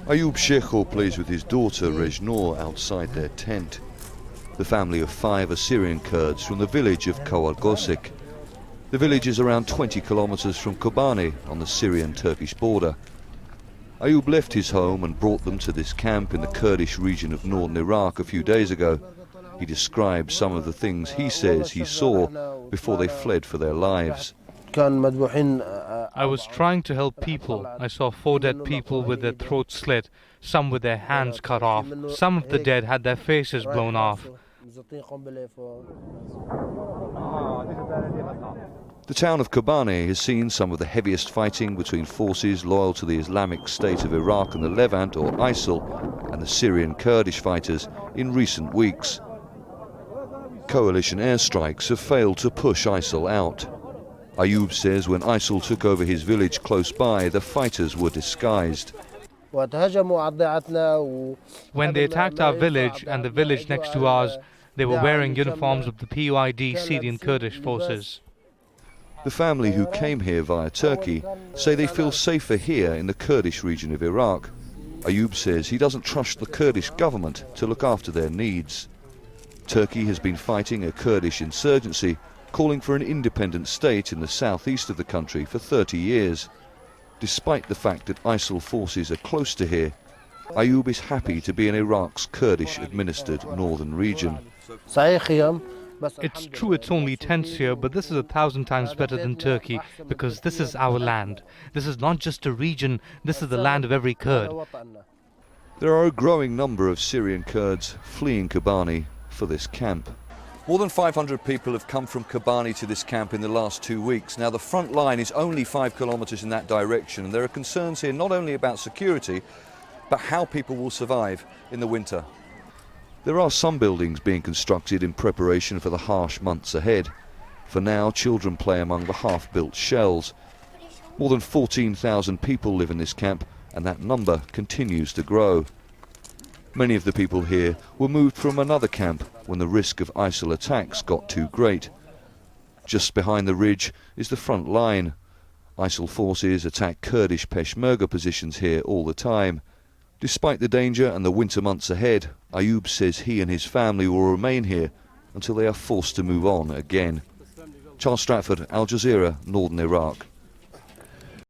Ayub Shekhor plays with his daughter Rejnour outside their tent. The family of 5 are Syrian Kurds from the village of Kawalgosik. The village is around 20 kilometers from Kobane on the Syrian-Turkish border. Ayub left his home and brought them to this camp in the Kurdish region of northern Iraq a few days ago. He describes some of the things he says he saw before they fled for their lives. I was trying to help people. I saw 4 dead people with their throats slit, some with their hands cut off. Some of the dead had their faces blown off. The town of Kobane has seen some of the heaviest fighting between forces loyal to the Islamic State of Iraq and the Levant, or ISIL, and the Syrian Kurdish fighters in recent weeks. Coalition airstrikes have failed to push ISIL out. Ayub says when ISIL took over his village close by, the fighters were disguised. When they attacked our village and the village next to ours, they were wearing uniforms of the PYD Syrian Kurdish forces. The family who came here via Turkey say they feel safer here in the Kurdish region of Iraq. Ayub says he doesn't trust the Kurdish government to look after their needs. Turkey has been fighting a Kurdish insurgency, calling for an independent state in the southeast of the country for 30 years. Despite the fact that ISIL forces are close to here, Ayub is happy to be in Iraq's Kurdish-administered northern region. It's true it's only tense here, but this is 1,000 times better than Turkey, because this is our land. This is not just a region, this is the land of every Kurd. There are a growing number of Syrian Kurds fleeing Kobane for this camp. More than 500 people have come from Kobane to this camp in the last 2 weeks. Now, the front line is only 5 kilometers in that direction, and there are concerns here not only about security, but how people will survive in the winter. There are some buildings being constructed in preparation for the harsh months ahead. For now, children play among the half-built shells. More than 14,000 people live in this camp, and that number continues to grow. Many of the people here were moved from another camp when the risk of ISIL attacks got too great. Just behind the ridge is the front line. ISIL forces attack Kurdish Peshmerga positions here all the time. Despite the danger and the winter months ahead, Ayub says he and his family will remain here until they are forced to move on again. Stratford, Al Jazeera, northern Iraq.